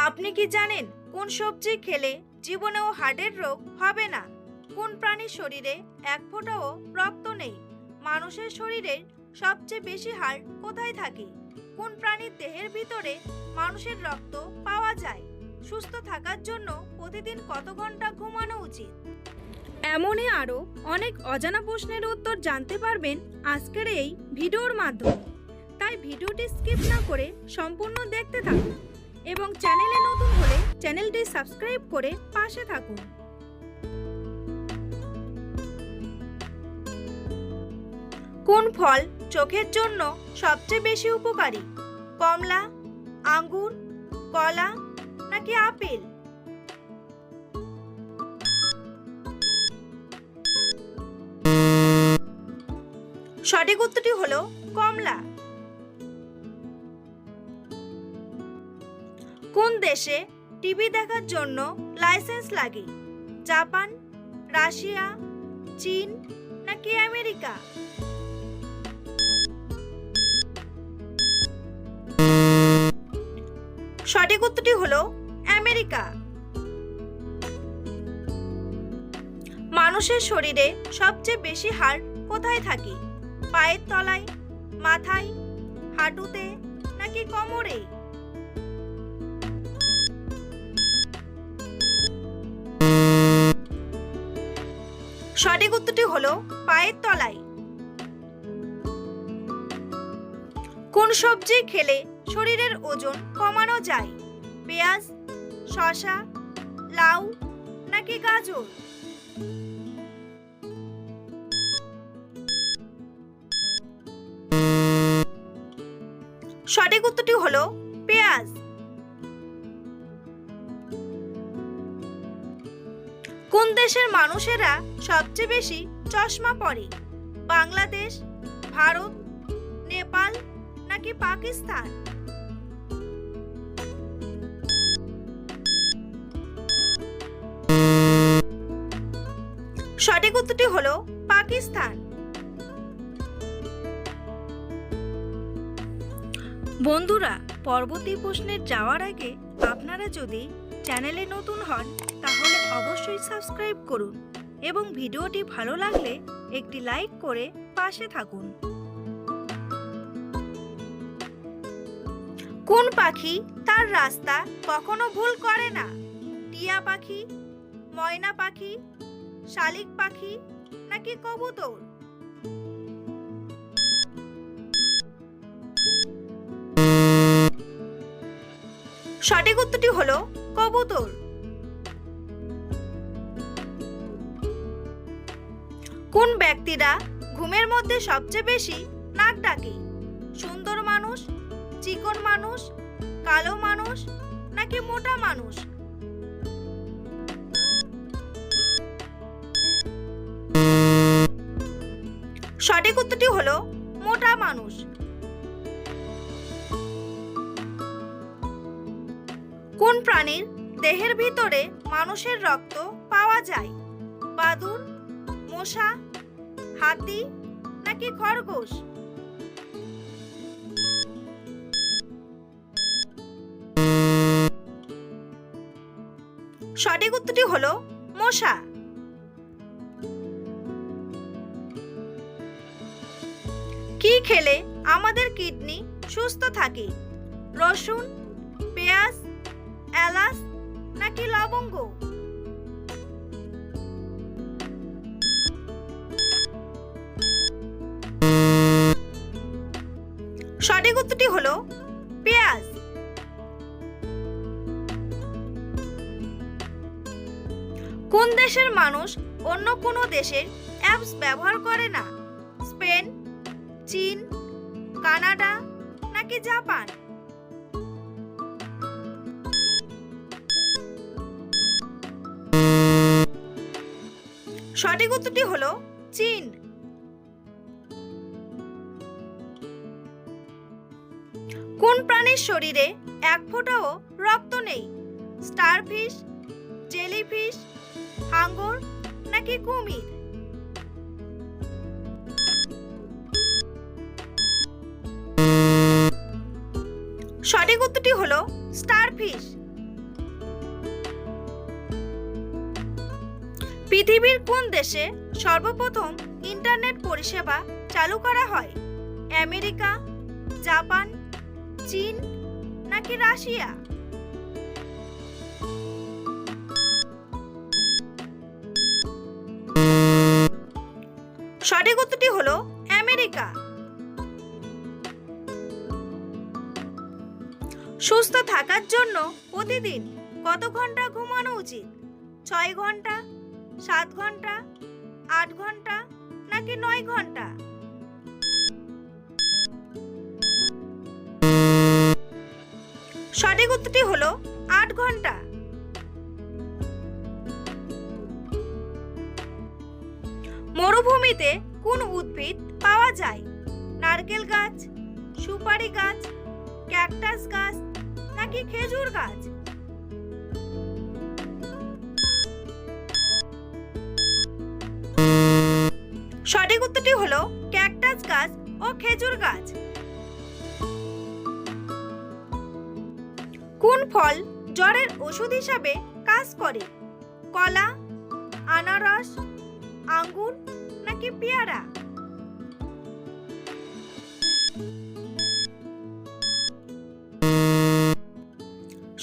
আপনি কি জানেন কোন সবজি খেলে জীবনেও হার্টের রোগ হবে না? কোন প্রাণীর শরীরে এক ফোঁটাও রক্ত নেই? মানুষের শরীরের সবচেয়ে বেশি হাড় কোথায় থাকে? কোন প্রাণীর দেহের ভিতরে মানুষের রক্ত পাওয়া যায়? সুস্থ থাকার জন্য প্রতিদিন কত ঘন্টা ঘুমানো উচিত? এমনই আরও অনেক অজানা প্রশ্নের উত্তর জানতে পারবেন আজকের এই ভিডিওর মাধ্যমে। তাই ভিডিওটি স্কিপ না করে সম্পূর্ণ দেখতে থাকুন এবং চ্যানেলে নতুন হলে চ্যানেলটি সাবস্ক্রাইব করে পাশে থাকুন। কোন ফল চোখের জন্য সবচেয়ে বেশি উপকারী? কমলা, আঙ্গুর, কলা নাকি আপেল? সঠিক উত্তরটি হলো কমলা। কোন দেশে টিভি দেখার জন্য লাইসেন্স লাগে? জাপান, রাশিয়া, চীন নাকি আমেরিকা? সঠিক উত্তরটি হলো আমেরিকা। মানুষের শরীরে সবচেয়ে বেশি হাড় কোথায় থাকে? পায়ের তলায়, মাথায়, হাঁটুতে নাকি কোমরে? সঠিক উত্তরটি হলো পায়ের তলায়। কোন সবজি খেলে শরীরের ওজন কমানো যায়? পেঁয়াজ, শসা, লাউ নাকি গাজর? সঠিক উত্তরটি হলো পেঁয়াজ। কোন দেশের মানুষেরা সবচেয়ে বেশি চশমা পরে? বাংলাদেশ, ভারত, নেপাল নাকি পাকিস্তান? সঠিক উত্তরটি হলো পাকিস্তান। বন্ধুরা, পরবর্তী প্রশ্নে যাওয়ার আগে আপনারা যদি চ্যানেলে নতুন হন তাহলে অবশ্যই সাবস্ক্রাইব করুন এবং ভিডিওটি ভালো লাগলে একটি লাইক করে পাশে থাকুন। কোন পাখি তার রাস্তা কখনো ভুল করে না? টিয়া পাখি, ময়না পাখি, শালিক পাখি নাকি কবুতর? সঠিক উত্তরটি হলো কবুতর। কোন ব্যক্তিরা ঘুমের মধ্যে সবচেয়ে বেশি নাক ডাকে? সুন্দর মানুষ, চিকন মানুষ, কালো মানুষ নাকি মোটা মানুষ? সঠিক উত্তরটি হলো মোটা মানুষ। কোন প্রাণীর দেহের ভিতরে মানুষের রক্ত পাওয়া যায়? বাদুড়, মশা, হাতি নাকি খরগোশ? সঠিক উত্তরটি হলো মশা। কি খেলে আমাদের কিডনি সুস্থ থাকে? রসুন, পেঁয়াজ, এলাচ নাকি লবঙ্গ? সঠিক উত্তরটি হলো পেঁয়াজ। কোন দেশের মানুষ অন্য কোনো দেশের অ্যাপস ব্যবহার করে না? স্পেন, চীন, কানাডা নাকি জাপান? সঠিক উত্তরটি হলো চীন। কোন প্রাণীর শরীরে এক ফোঁটাও রক্ত নেই? স্টারফিশ, জেলিফিশ, হাঙ্গর নাকি কুমির? সঠিক উত্তরটি হলো স্টারফিশ। পৃথিবীর কোন দেশে সর্বপ্রথম ইন্টারনেট পরিষেবা চালু করা হয়? আমেরিকা, জাপান, চীন নাকি রাশিয়া? সঠিক উত্তরটি হলো আমেরিকা। সুস্থ থাকার জন্য প্রতিদিন কত ঘন্টা ঘুমানো উচিত? 6 ঘন্টা, 7 ঘন্টা, 8 ঘন্টা নাকি 9 ঘন্টা? সঠিক উত্তরটি হলো 8 ঘন্টা। মরুভূমিতে কোন উদ্ভিদ পাওয়া যায়? নারকেল গাছ, সুপারি গাছ, ক্যাকটাস গাছ নাকি খেজুর গাছ? সঠিক উত্তরটি হলো ক্যাকটাস গাছ ও খেজুর গাছ। কোন ফল জ্বরের ওষুধ হিসাবে কাজ করে? কলা, আনারস, আঙ্গুর নাকি পেয়ারা?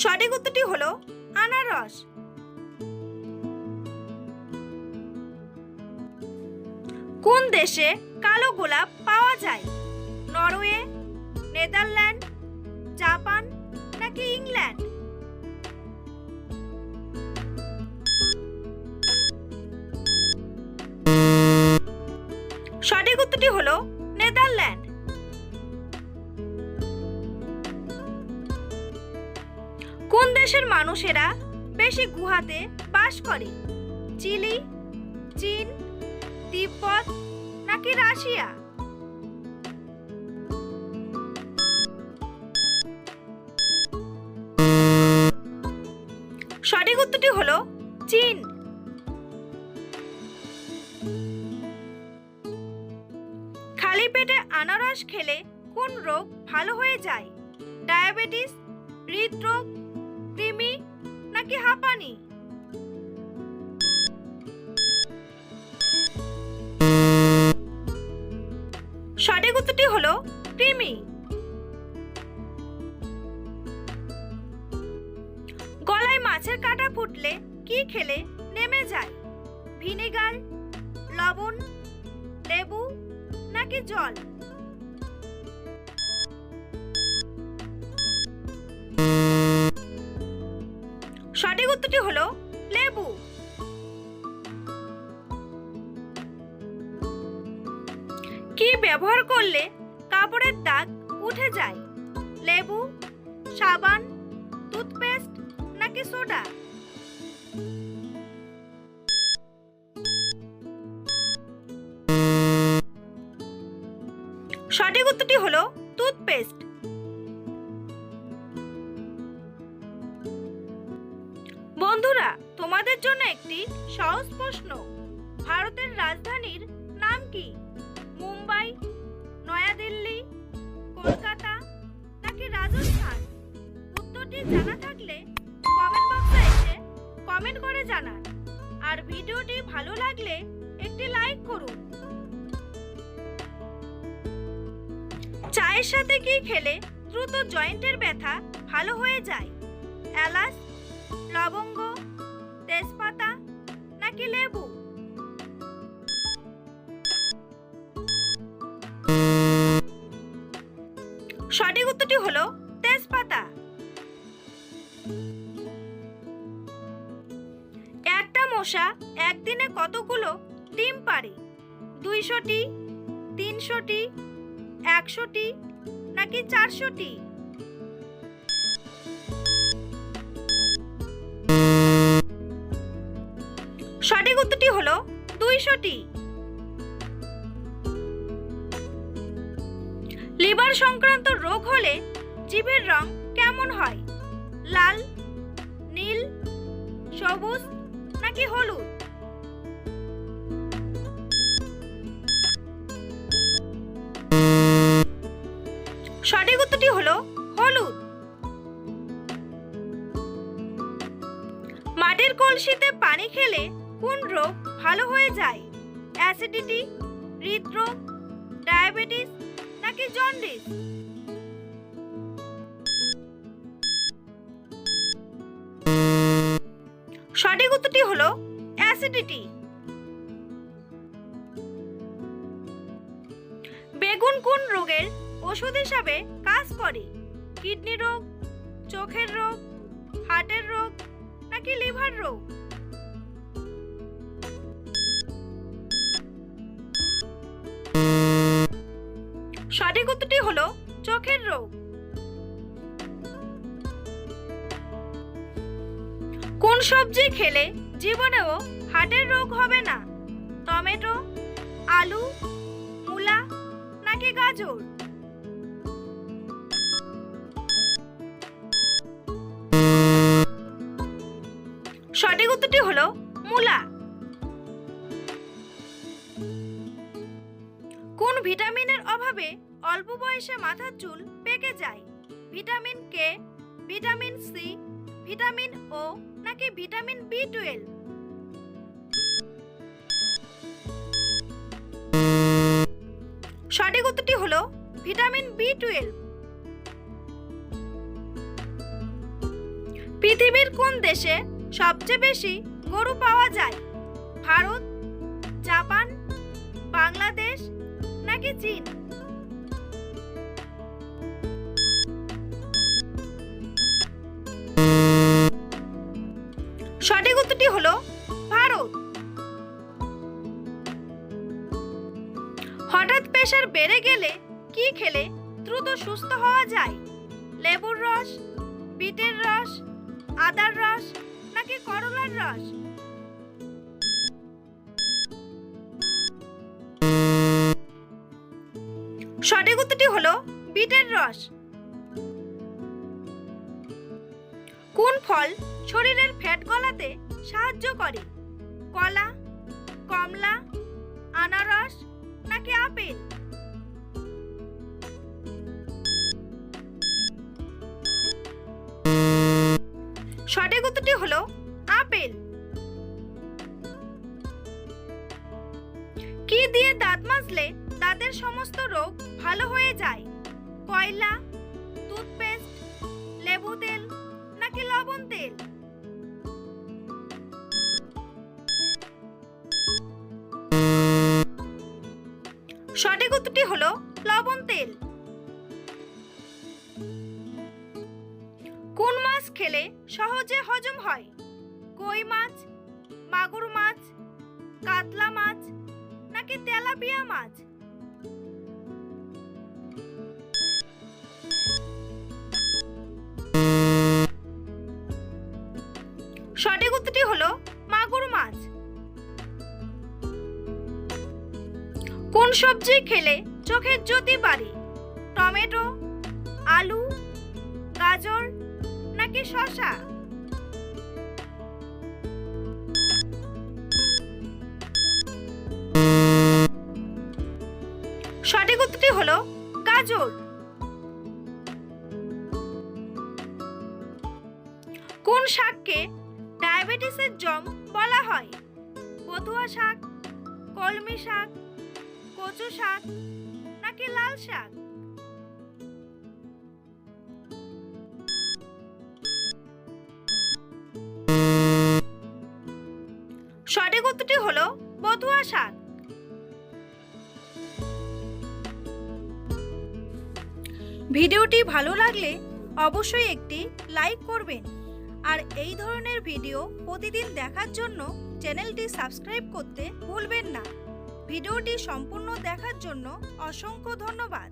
সঠিক উত্তরটি হলো আনারস। কোন দেশে কালো গোলাপ পাওয়া যায়? নরওয়ে, নেদারল্যান্ড, জাপান নাকি ইংল্যান্ড? সঠিক উত্তরটি হলো নেদারল্যান্ড। কোন দেশের মানুষেরা বেশি গুহাতে বাস করে? চিলি, চীন, তিব্বত নাকি রাশিয়া? সঠিক উত্তরটি হলো চীন। খালি পেটে আনারস খেলে কোন রোগ ভালো হয়ে যায়? ডায়াবেটিস, হৃদরোগ, কৃমি নাকি হাঁপানি? সঠিক উত্তরটি হলো কৃমি। গলায় মাছের কাঁটা ফুটলে কি খেলে নেমে যায়? ভিনেগার, লবণ, লেবু নাকি জল? সঠিক উত্তরটি হলো লেবু। কি ব্যবহার করলে কাপড়ের দাগ উঠে যায়? লেবু, সাবান, টুথপেস্ট নাকি সোডা? সঠিক উত্তরটি হলো টুথপেস্ট। বন্ধুরা, তোমাদের জন্য একটি সহজ প্রশ্ন। ভারতের রাজধানীর নাম কি? মুম্বাই, নয়াদিল্লি, কলকাতা নাকি রাজস্থান? উত্তরটি জানা থাকলে কমেন্ট বক্সে এসে কমেন্ট করে জানান। আর ভিডিওটি ভালো লাগলে একটি লাইক করুন। চায়ের সাথে কি খেলে দ্রুত জয়েন্টের ব্যথা ভালো হয়ে যায়? এলাচ, লবঙ্গ, তেজপাতা নাকি লেবু? সঠিক উত্তরটি হলো তেজপাতা। একটা মশা একদিনে কতগুলো ডিম পাড়ে? 200টি, 300টি, 100টি নাকি 400টি? সঠিক উত্তরটি হলো 200টি। লিভার সংক্রান্ত রোগ হলে জিভের রং কেমন হয়? লাল, নীল, সবুজ নাকি হলুদ? সঠিক উত্তরটি হলো হলুদ। মাটির কলসিতে পানি খেলে কোন রোগ ভালো হয়ে যায়? অ্যাসিডিটি, হৃদরোগ, ডায়াবেটিস নাকি জন্ডিস? সঠিক উত্তরটি হলো অ্যাসিডিটি। বেগুন কোন রোগের ওষুধ হিসাবে কাজ করে? কিডনি রোগ, চোখের রোগ, হার্টের রোগ নাকি লিভার রোগ? সঠিক উত্তরটি হলো চোখের রোগ। কোন সবজি খেলে জীবনেও হার্টের রোগ হবে না? টমেটো, আলু, মূলা নাকি গাজর? সঠিক উত্তরটি হলো মূলা। কোন ভিটামিনের অভাবে অল্প বয়সে মাথার চুল পেকে যায়? Vitamin K, vitamin C, vitamin ও নাকি ভিটামিন বি12? সঠিক উত্তরটি হলো ভিটামিন বি12। পৃথিবীর কোন দেশে সবচেয়ে বেশি গরু পাওয়া যায়? ভারত, জাপান, বাংলাদেশ নাকি চীন? সঠিক উত্তরটি হলো ভারত। হঠাৎ প্রেসার বেড়ে গেলে কি খেলে দ্রুত সুস্থ হওয়া যায়? লেবুর রস, বিটের রস, আদার রস নাকি করলার রস? সঠিক উত্তরটি হলো বিটের রস। কোন ফল শরীরের ফ্যাট গলাতে সাহায্য করে? কলা, কমলা, আনারস নাকি আপেল? সঠিক উত্তরটি হলো আপেল। কি দিয়ে দাঁত মাজলে দাঁতের সমস্ত রোগ ভালো হয়ে যায়? কয়লা, টুথপেস্ট, লেবু তেল নাকি লবণ তেল? সঠিক উত্তরটি হলো লবণ তেল। কোন মাছ খেলে সহজে হজম হয়? কই মাছ, মাগুর মাছ, কাতলা মাছ নাকি তেলাপিয়া মাছ? সঠিক উত্তরটি হলো মাগুর মাছ। কোন সবজি খেলে চোখের জ্যোতি বাড়ে? টমেটো, আলু, গাজর নাকি শসা? সঠিক উত্তরটি হলো গাজর। কোন শাককে ডায়াবেটিসের জম বলা হয়? বথুয়া শাক, কলমি শাক, কচু শাক নাকি লাল শাক? সঠিক উত্তরটি হলো বথুয়া শাক। ভিডিওটি ভালো লাগলে অবশ্যই একটি লাইক করবেন আর এই ধরনের ভিডিও প্রতিদিন দেখার জন্য চ্যানেলটি সাবস্ক্রাইব করতে ভুলবেন না। ভিডিওটি সম্পূর্ণ দেখার জন্য অসংখ্য ধন্যবাদ।